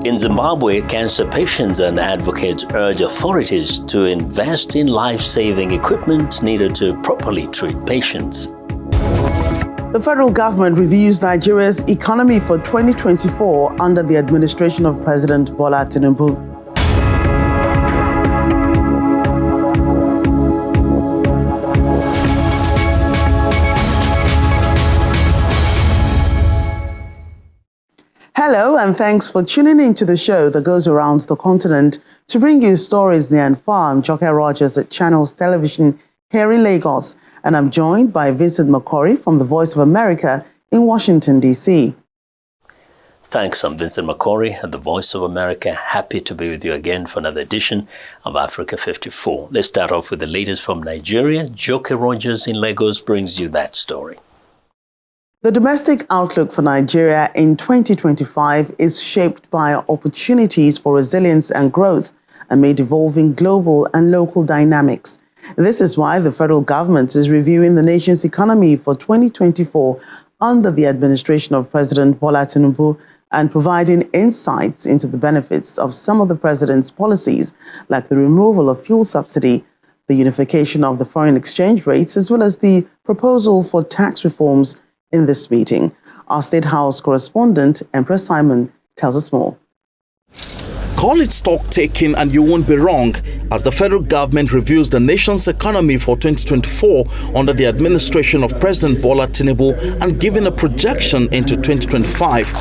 In Zimbabwe, cancer patients and advocates urge authorities to invest in life-saving equipment needed to properly treat patients. The federal government reviews Nigeria's economy for 2024 under the administration of President Bola Tinubu. Hello, and thanks for tuning in to the show that goes around the continent to bring you stories near and far. I'm Joke Rogers at Channels Television here in Lagos, and I'm joined by Vincent McCory from the Voice of America in Washington, D.C. Thanks, I'm Vincent McCory at the Voice of America. Happy to be with you again for another edition of Africa 54. Let's start off with the latest from Nigeria. Joke Rogers in Lagos brings you that story. The domestic outlook for Nigeria in 2025 is shaped by opportunities for resilience and growth amid evolving global and local dynamics. This is why the federal government is reviewing the nation's economy for 2024 under the administration of President Bola Tinubu and providing insights into the benefits of some of the president's policies, like the removal of fuel subsidy, the unification of the foreign exchange rates, as well as the proposal for tax reforms. In this meeting, our State House correspondent, Empress Simon, tells us more. Call it stock taking and you won't be wrong, as the federal government reviews the nation's economy for 2024 under the administration of President Bola Tinubu and giving a projection into 2025.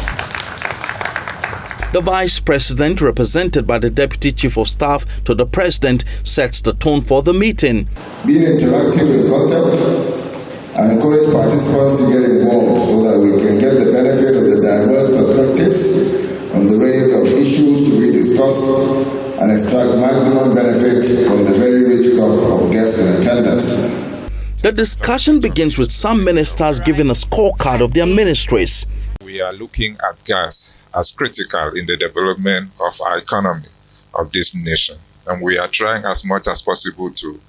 The Vice President, represented by the Deputy Chief of Staff to the President, sets the tone for the meeting. Being interactive with concepts, I encourage participants to get involved so that we can get the benefit of the diverse perspectives on the range of issues to be discussed and extract maximum benefit from the very rich crop of guests in attendance. The discussion begins with some ministers giving a scorecard of their ministries. We are looking at gas as critical in the development of our economy of this nation, and we are trying as much as possible to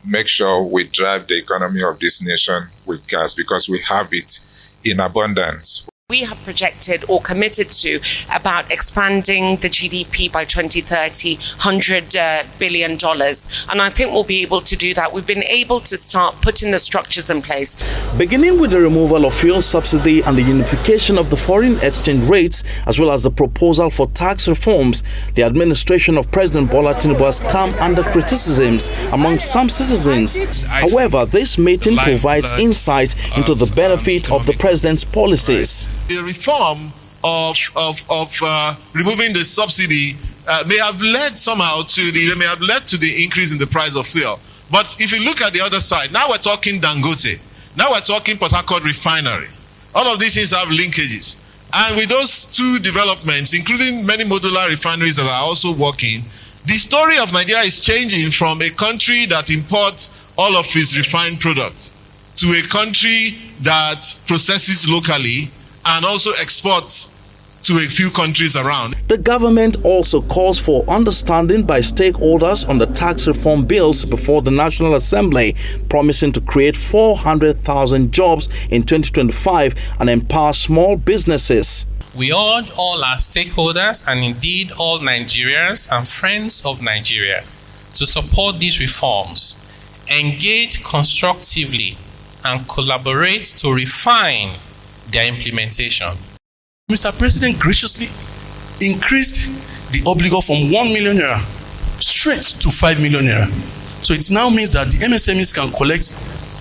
make sure we drive the economy of this nation with gas because we have it in abundance. We have projected or committed to about expanding the GDP by 2030, $100 billion. And I think we'll be able to do that. We've been able to start putting the structures in place. Beginning with the removal of fuel subsidy and the unification of the foreign exchange rates, as well as the proposal for tax reforms, the administration of President Bola Tinubu has come under criticisms among some citizens. However, this meeting provides insight into the benefit of the president's policies. The reform of removing the subsidy may have led to the increase in the price of fuel. But if you look at the other side, now we're talking Dangote, now we're talking Port Harcourt refinery. All of these things have linkages. And with those two developments, including many modular refineries that are also working, the story of Nigeria is changing from a country that imports all of its refined products to a country that processes locally and also exports to a few countries around. The government also calls for understanding by stakeholders on the tax reform bills before the National Assembly, promising to create 400,000 jobs in 2025 and empower small businesses. We urge all our stakeholders and indeed all Nigerians and friends of Nigeria to support these reforms, engage constructively, and collaborate to refine their implementation. Mr. President graciously increased the obligo from 1 million naira straight to 5 million naira. So it now means that the MSMEs can collect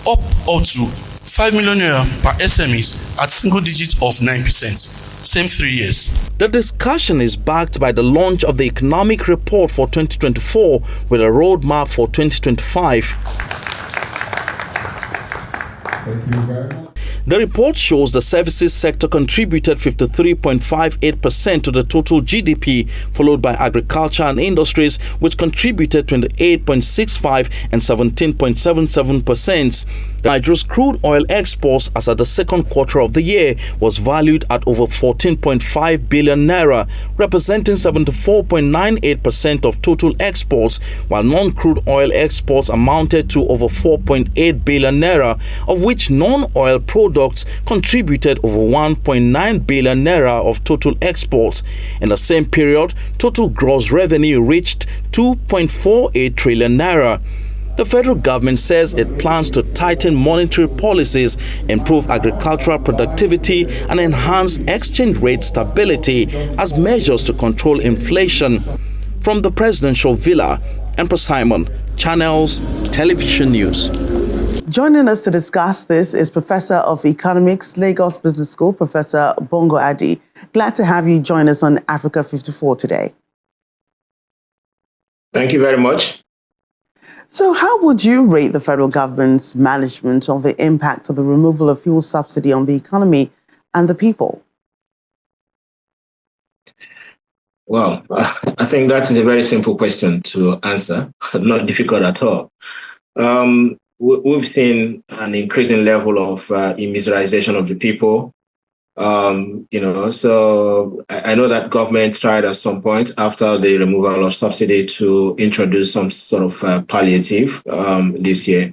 up to 5 million naira per SMEs at single digits of 9%. Same 3 years. The discussion is backed by the launch of the economic report for 2024 with a roadmap for 2025. Thank you very much. The report shows the services sector contributed 53.58% to the total GDP, followed by agriculture and industries, which contributed 28.65% and 17.77%. Nigeria's crude oil exports as at the second quarter of the year was valued at over 14.5 billion naira, representing 74.98% of total exports, while non-crude oil exports amounted to over 4.8 billion naira, of which non-oil products contributed over 1.9 billion naira of total exports. In the same period, total gross revenue reached 2.48 trillion naira. The federal government says it plans to tighten monetary policies, improve agricultural productivity, and enhance exchange rate stability as measures to control inflation. From the presidential villa, Emperor Simon, Channels Television News. Joining us to discuss this is Professor of Economics, Lagos Business School, Professor Bongo Adi. Glad to have you join us on Africa 54 today. Thank you very much. So how would you rate the federal government's management of the impact of the removal of fuel subsidy on the economy and the people? Well, I think that is a very simple question to answer, not difficult at all. We've seen an increasing level of immiserization of the people. So I know that government tried at some point after the removal of subsidy to introduce some sort of palliative this year.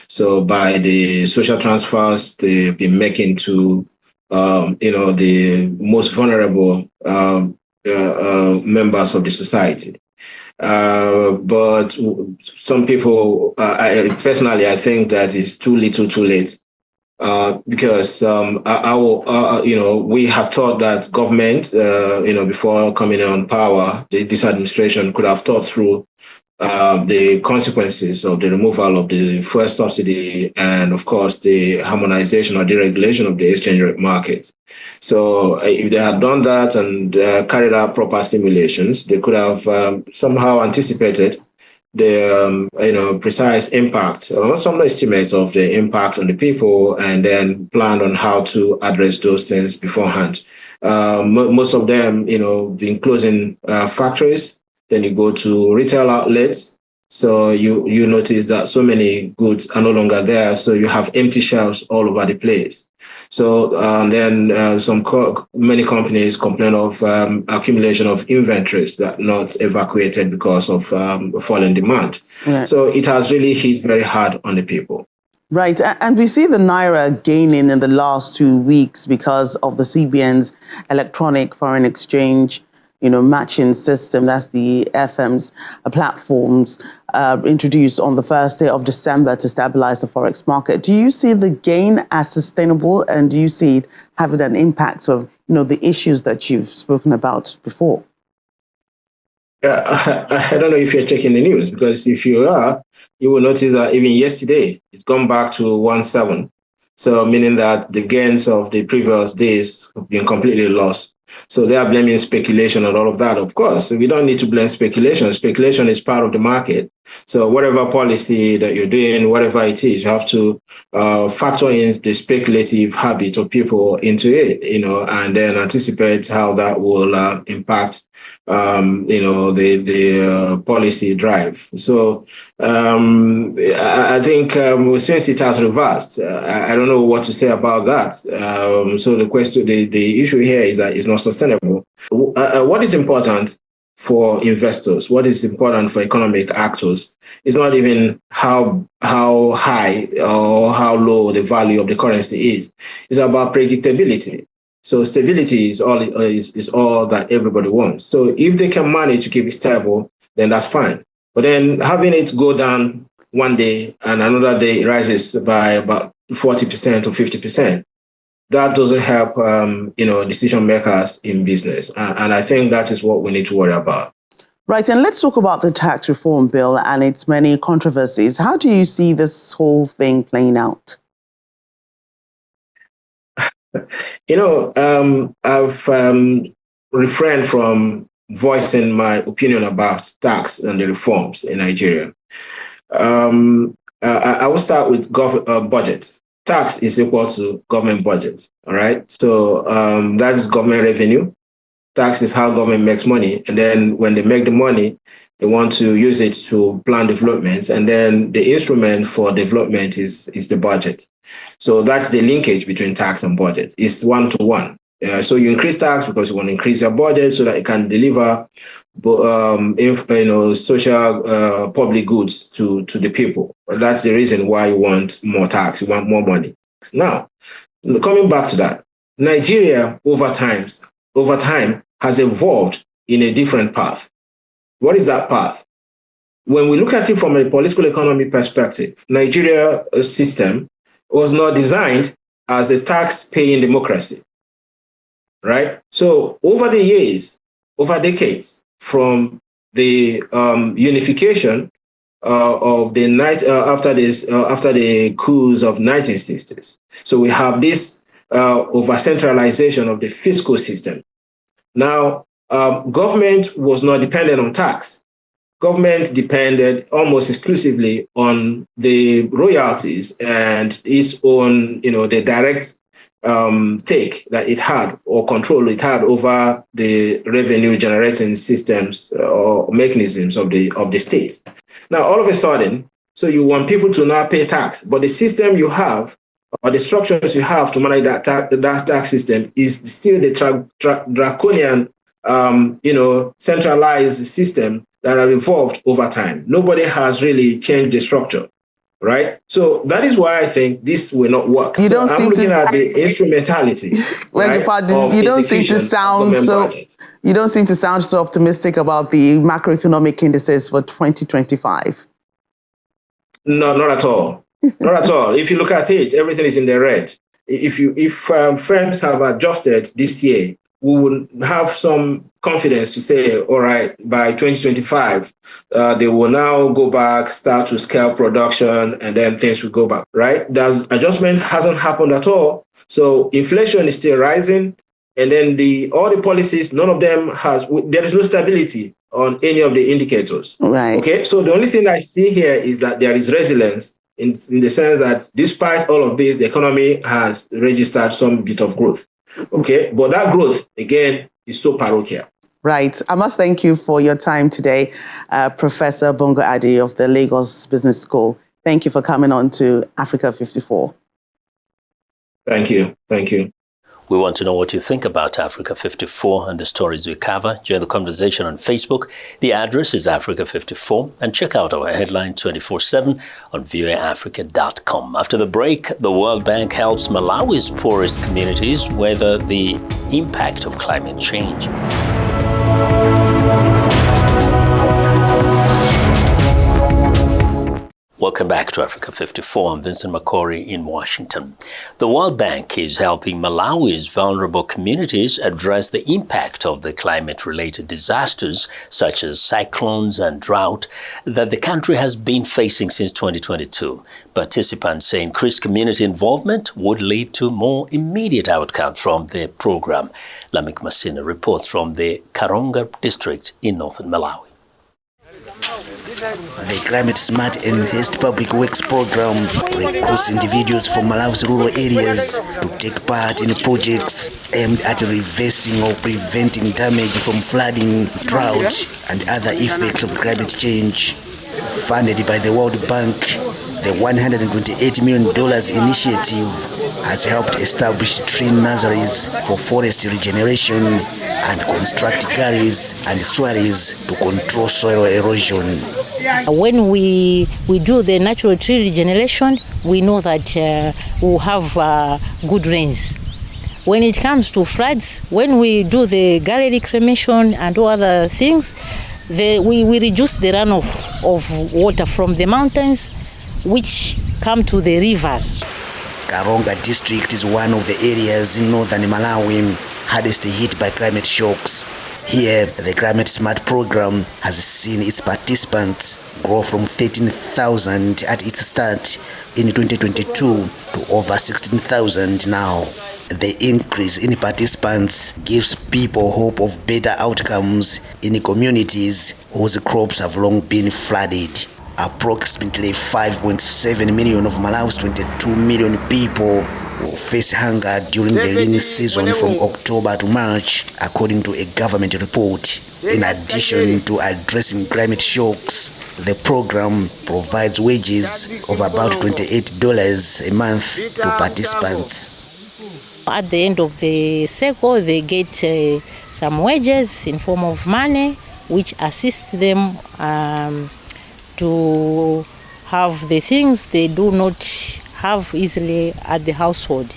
So by the social transfers they've been making to, the most vulnerable members of the society. But some people, I think that it's too little too late. Because we have thought that government, before coming on power, this administration could have thought through the consequences of the removal of the fuel subsidy and, of course, the harmonization or deregulation of the exchange rate market. So if they had done that and carried out proper simulations, they could have somehow anticipated the precise impact or some estimates of the impact on the people and then planned on how to address those things beforehand. Most of them, been closing factories. Then you go to retail outlets. So you notice that so many goods are no longer there. So you have empty shelves all over the place. So then many companies complain of accumulation of inventories that not evacuated because of falling demand. Right. So it has really hit very hard on the people. Right. And we see the Naira gaining in the last 2 weeks because of the CBN's electronic foreign exchange matching system. That's the FM's platforms introduced on the first day of December to stabilize the forex market. Do you see the gain as sustainable, and do you see it having an impact of the issues that you've spoken about before? I don't know if you're checking the news, because if you are, you will notice that even yesterday it's gone back to 1.7. So meaning that the gains of the previous days have been completely lost. So they are blaming speculation and all of that. Of course, we don't need to blame speculation. Speculation is part of the market. So whatever policy that you're doing, whatever it is, you have to factor in the speculative habit of people into it, and then anticipate how that will impact, the policy drive. So I think since it has reversed, I don't know what to say about that. So the issue here is that it's not sustainable. What is important for investors, what is important for economic actors, is not even how high or how low the value of the currency is. It's about predictability. So stability is all that everybody wants. So if they can manage to keep it stable, then that's fine. But then having it go down one day and another day it rises by about 40% or 50%, that doesn't help, decision makers in business. And I think that is what we need to worry about. Right. And let's talk about the tax reform bill and its many controversies. How do you see this whole thing playing out? I've refrained from voicing my opinion about tax and the reforms in Nigeria. I will start with budget. Tax is equal to government budget, all right? So that is government revenue. Tax is how government makes money. And then when they make the money, They want to use it to plan development, and then the instrument for development is the budget. So that's the linkage between tax and budget. It's one-to-one. So you increase tax because you want to increase your budget so that it can deliver, social public goods to the people. That's the reason why you want more tax. You want more money. Now, coming back to that, Nigeria over time has evolved in a different path. What is that path? When we look at it from a political economy perspective, Nigeria system was not designed as a tax-paying democracy, right? So over the years, over decades, from the unification of the after the coups of 1960s, so we have this over-centralization of the fiscal system. Now, government was not dependent on tax. Government depended almost exclusively on the royalties and its own, the direct take that it had or control it had over the revenue generating systems or mechanisms of the state. Now, all of a sudden, so you want people to now pay tax, but the system you have or the structures you have to manage that tax system is still the draconian, centralized system that have evolved over time. Nobody has really changed the structure, right? So that is why I think this will not work. I'm looking at the instrumentality. You don't seem to sound so optimistic about the macroeconomic indices for 2025. No, not at all. Not at all. If you look at it, everything is in the red. If firms have adjusted this year, we will have some confidence to say, all right, by 2025, they will now go back, start to scale production, and then things will go back, right? That adjustment hasn't happened at all. So inflation is still rising. And then all the policies, none of them there is no stability on any of the indicators. Right. Okay. So the only thing I see here is that there is resilience in the sense that despite all of this, the economy has registered some bit of growth. Okay. But that growth, again, is so parochial. Right. I must thank you for your time today, Professor Bongo Adi of the Lagos Business School. Thank you for coming on to Africa 54. Thank you. Thank you. We want to know what you think about Africa 54 and the stories we cover. Join the conversation on Facebook. The address is Africa 54, and check out our headline 24/7 on voaafrica.com. After the break, the World Bank helps Malawi's poorest communities weather the impact of climate change. Welcome back to Africa 54. I'm Vincent Makori in Washington. The World Bank is helping Malawi's vulnerable communities address the impact of the climate-related disasters, such as cyclones and drought, that the country has been facing since 2022. Participants say increased community involvement would lead to more immediate outcomes from the program. Lamik Masina reports from the Karonga district in northern Malawi. The Climate Smart Enhanced Public Works Program recruits individuals from Malawi's rural areas to take part in projects aimed at reversing or preventing damage from flooding, drought, and other effects of climate change. Funded by the World Bank, the $128 million initiative has helped establish tree nurseries for forest regeneration and construct gullies and swales to control soil erosion. When we do the natural tree regeneration, we know that we'll have good rains. When it comes to floods, when we do the gully reclamation and all other things, we reduce the runoff of water from the mountains, which come to the rivers. Karonga district is one of the areas in northern Malawi hardest hit by climate shocks. Here, the Climate Smart program has seen its participants grow from 13,000 at its start in 2022 to over 16,000 now. The increase in participants gives people hope of better outcomes in communities whose crops have long been flooded. approximately 5.7 million of Malawi's 22 million people will face hunger during the rainy season from October to March, according to a government report. In addition to addressing climate shocks, the program provides wages of about $28 a month to participants. At the end of the cycle, they get some wages in form of money, which assist them to have the things they do not have easily at the household.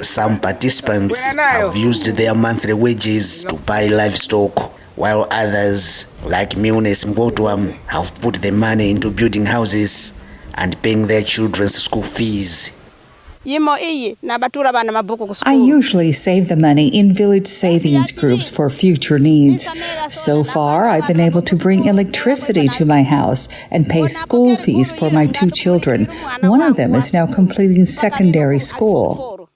Some participants have used their monthly wages to buy livestock, while others, like Milnes Mbotwa, have put the money into building houses and paying their children's school fees. I usually save the money in village savings groups for future needs. So far, I've been able to bring electricity to my house and pay school fees for my 2 children. One of them is now completing secondary school.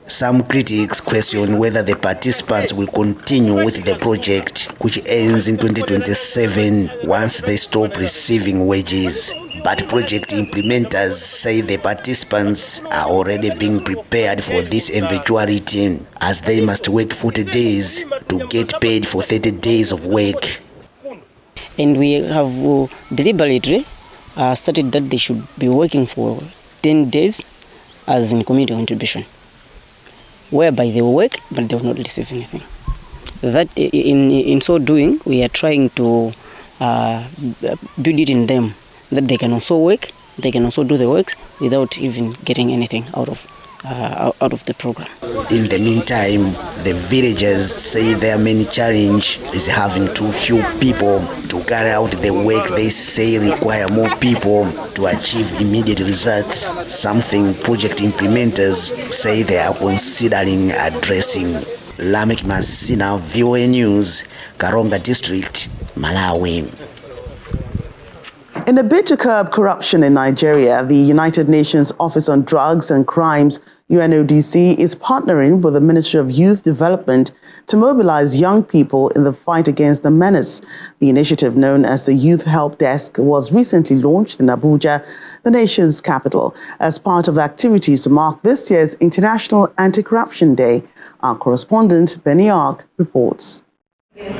Some critics question whether the participants will continue with the project, which ends in 2027 once they stop receiving wages. But project implementers say the participants are already being prepared for this eventuality, as they must work 40 days to get paid for 30 days of work. And we have deliberately stated that they should be working for 10 days as in community contribution, whereby they will work but they will not receive anything. That in so doing, we are trying to build it in them that they can also work, they can also do the works without even getting anything out of the program. In the meantime, the villagers say their main challenge is having too few people to carry out the work they say require more people to achieve immediate results, something project implementers say they are considering addressing. Lamek Masina, VOA News, Karonga District, Malawi. In a bid to curb corruption in Nigeria, the United Nations Office on Drugs and Crimes, UNODC, is partnering with the Ministry of Youth Development to mobilize young people in the fight against the menace. The initiative, known as the Youth Help Desk, was recently launched in Abuja, the nation's capital, as part of activities to mark this year's International Anti-Corruption Day. Our correspondent, Benny Ark, reports. A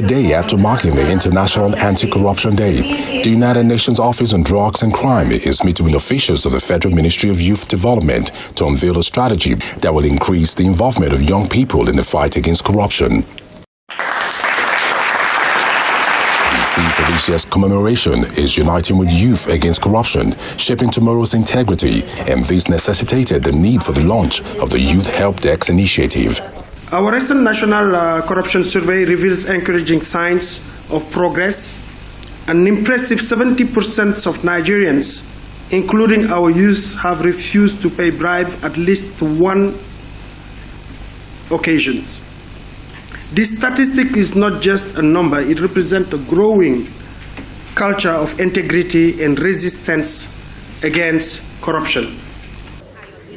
day after marking the International Anti-Corruption Day, the United Nations Office on Drugs and Crime is meeting with officials of the Federal Ministry of Youth Development to unveil a strategy that will increase the involvement of young people in the fight against corruption. The theme for this year's commemoration is Uniting with Youth Against Corruption, Shaping Tomorrow's Integrity, and this necessitated the need for the launch of the Youth Help Desk initiative. Our recent national corruption survey reveals encouraging signs of progress. An impressive 70% of Nigerians, including our youth, have refused to pay bribe at least one occasion. This statistic is not just a number, it represents a growing culture of integrity and resistance against corruption.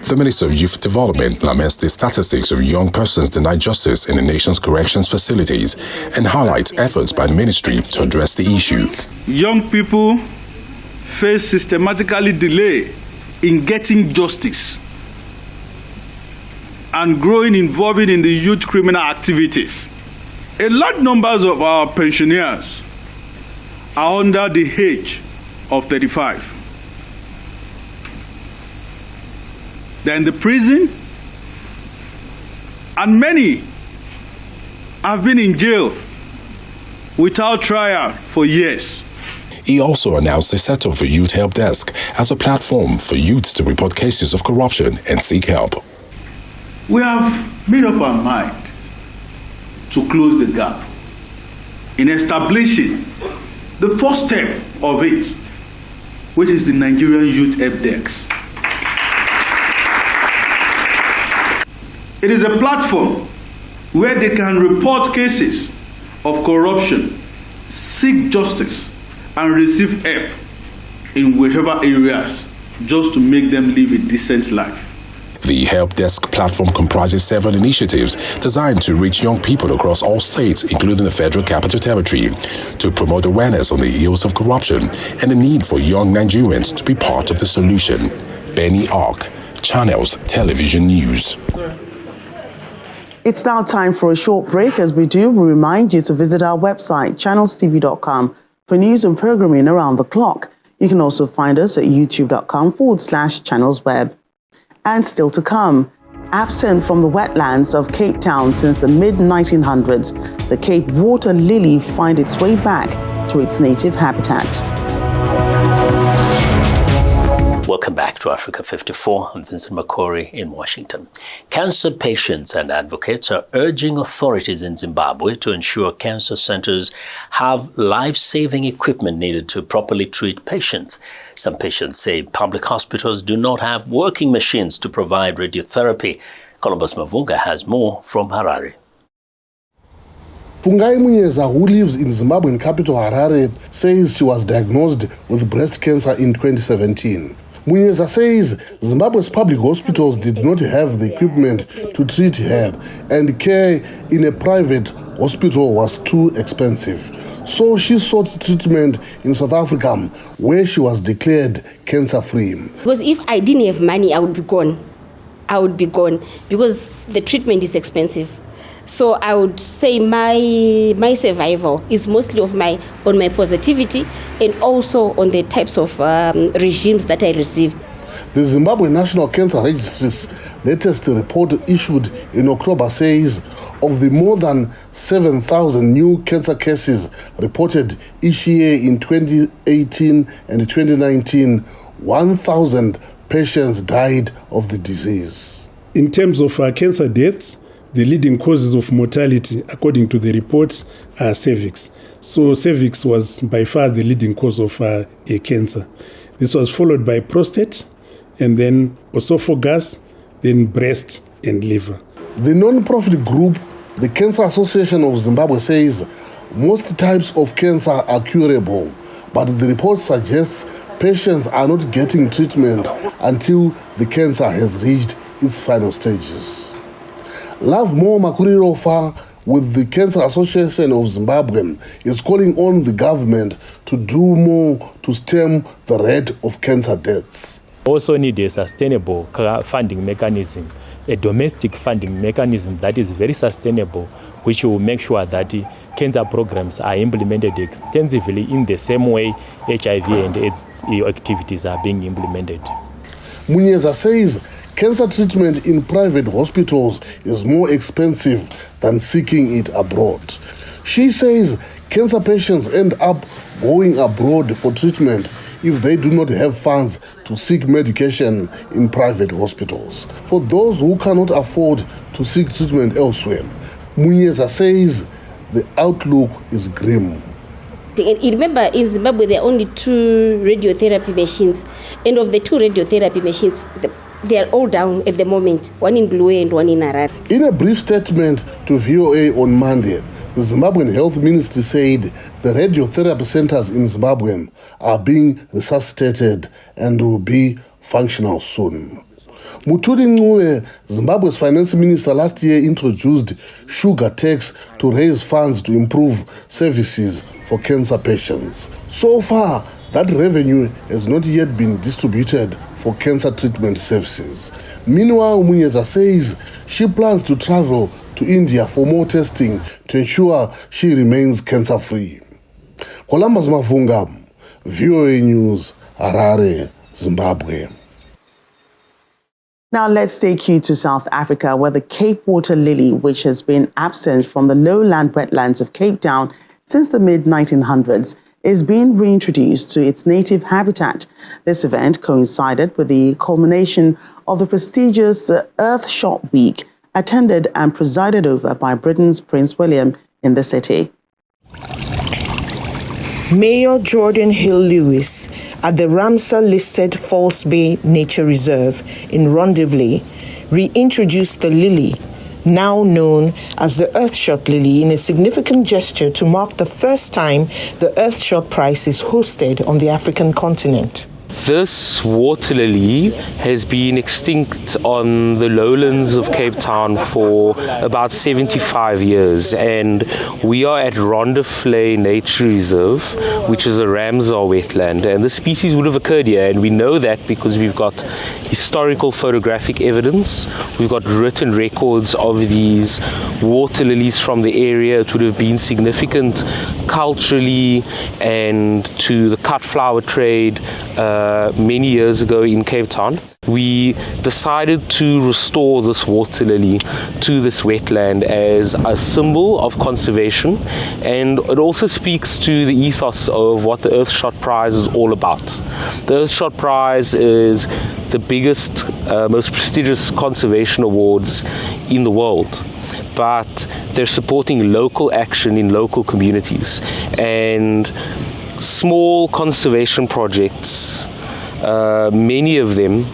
The Minister of Youth Development laments the statistics of young persons denied justice in the nation's corrections facilities and highlights efforts by the ministry to address the issue. Young people face systematically delay in getting justice and growing involved in the youth criminal activities. A large numbers of our pensioners are under the age of 35. They're in the prison, and many have been in jail without trial for years. He also announced the setup of a Youth Help Desk as a platform for youths to report cases of corruption and seek help. We have made up our mind to close the gap in establishing the first step of it, which is the Nigerian Youth Help Desk. It is a platform where they can report cases of corruption, seek justice, and receive help in whatever areas, just to make them live a decent life. The Help Desk platform comprises several initiatives designed to reach young people across all states, including the Federal Capital Territory, to promote awareness on the ills of corruption and the need for young Nigerians to be part of the solution. Benny Ark, Channels Television News. It's now time for a short break. As we do, we remind you to visit our website, channelstv.com, for news and programming around the clock. You can also find us at youtube.com/channelsweb. And still to come, absent from the wetlands of Cape Town since the mid-1900s, the Cape water lily finds its way back to its native habitat. Welcome back to Africa 54. I'm Vincent McCory in Washington. Cancer patients and advocates are urging authorities in Zimbabwe to ensure cancer centers have life-saving equipment needed to properly treat patients. Some patients say public hospitals do not have working machines to provide radiotherapy. Columbus Mavunga has more from Harare. Fungai Munyeza, who lives in Zimbabwean capital Harare, says she was diagnosed with breast cancer in 2017. Munyeza says Zimbabwe's public hospitals did not have the equipment to treat her, and care in a private hospital was too expensive. So she sought treatment in South Africa, where she was declared cancer-free. Because if I didn't have money, I would be gone. I would be gone because the treatment is expensive. So I would say my survival is mostly on my positivity and also on the types of regimes that I received. The Zimbabwe National Cancer Registry's latest report issued in October says of the more than 7,000 new cancer cases reported each year in 2018 and 2019, 1,000 patients died of the disease. In terms of cancer deaths, the leading causes of mortality, according to the report, are cervix. So cervix was by far the leading cause of a cancer. This was followed by prostate, and then esophagus, then breast and liver. The non-profit group, the Cancer Association of Zimbabwe, says most types of cancer are curable, but the report suggests patients are not getting treatment until the cancer has reached its final stages. Lovemore Makurirofa with the Cancer Association of Zimbabwe is calling on the government to do more to stem the rate of cancer deaths. Also need a sustainable funding mechanism, a domestic funding mechanism that is very sustainable, which will make sure that cancer programs are implemented extensively in the same way HIV and AIDS activities are being implemented. Munyeza says cancer treatment in private hospitals is more expensive than seeking it abroad. She says cancer patients end up going abroad for treatment if they do not have funds to seek medication in private hospitals. For those who cannot afford to seek treatment elsewhere, Munyeza says the outlook is grim. Remember, in Zimbabwe, there are only 2 radiotherapy machines. And of the 2 radiotherapy machines, they are all down at the moment, one in Blue and one in Harare. In a brief statement to VOA on Monday, the Zimbabwean Health Ministry said the radiotherapy centers in Zimbabwe are being resuscitated and will be functional soon. Muturi Ncube, Zimbabwe's finance minister, last year introduced sugar tax to raise funds to improve services for cancer patients. So far, that revenue has not yet been distributed for cancer treatment services. Meanwhile, Munyeza says she plans to travel to India for more testing to ensure she remains cancer-free. Columbus Mavunga, VOA News, Harare, Zimbabwe. Now let's take you to South Africa, where the Cape water lily, which has been absent from the lowland wetlands of Cape Town since the mid-1900s, is being reintroduced to its native habitat. This event coincided with the culmination of the prestigious Earthshot Week, attended and presided over by Britain's Prince William in the city. Mayor Jordan Hill-Lewis at the Ramsar-listed False Bay Nature Reserve in Rendezvous reintroduced the lily, now known as the Earthshot Lily, in a significant gesture to mark the first time the Earthshot Prize is hosted on the African continent. This water lily has been extinct on the lowlands of Cape Town for about 75 years, and we are at Rondevlei Nature Reserve, which is a Ramsar wetland, and the species would have occurred here, and we know that because we've got historical photographic evidence, we've got written records of these water lilies from the area. It would have been significant culturally and to the cut flower trade many years ago in Cape Town. We decided to restore this water lily to this wetland as a symbol of conservation, and it also speaks to the ethos of what the Earthshot Prize is all about. The Earthshot Prize is the biggest, most prestigious conservation awards in the world, but they're supporting local action in local communities and small conservation projects, many of them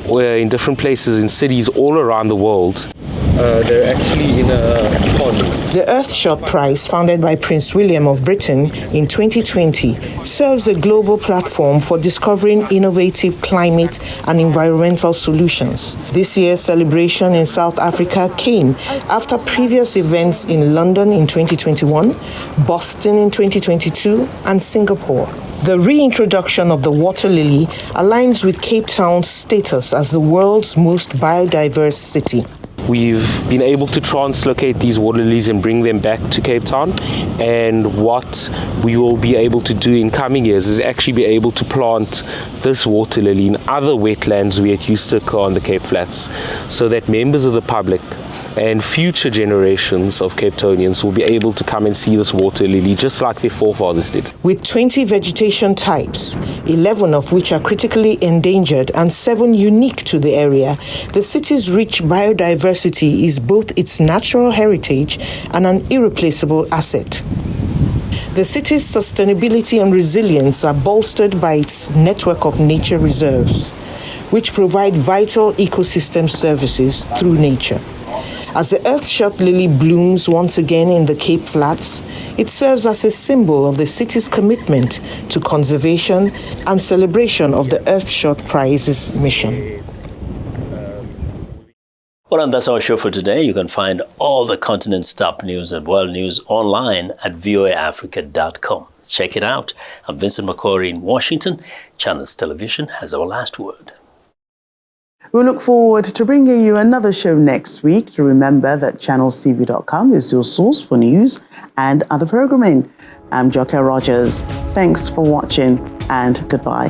were in different places in cities all around the world. They're actually in a pond. The Earthshot Prize, founded by Prince William of Britain in 2020, serves a global platform for discovering innovative climate and environmental solutions. This year's celebration in South Africa came after previous events in London in 2021, Boston in 2022, and Singapore. The reintroduction of the water lily aligns with Cape Town's status as the world's most biodiverse city. We've been able to translocate these water lilies and bring them back to Cape Town, and what we will be able to do in coming years is actually be able to plant this water lily in other wetlands where it used to occur on the Cape Flats, so that members of the public and future generations of Cape Townians will be able to come and see this water lily just like their forefathers did. With 20 vegetation types, 11 of which are critically endangered and 7 unique to the area, the city's rich biodiversity is both its natural heritage and an irreplaceable asset. The city's sustainability and resilience are bolstered by its network of nature reserves, which provide vital ecosystem services through nature. As the Earthshot lily blooms once again in the Cape Flats, it serves as a symbol of the city's commitment to conservation and celebration of the Earthshot Prize's mission. Well, and that's our show for today. You can find all the continent's top news and world news online at voaafrica.com. Check it out. I'm Vincent McCory in Washington. Channels Television has our last word. We look forward to bringing you another show next week. To remember that channelcv.com is your source for news and other programming. I'm Joker Rogers. Thanks for watching and goodbye.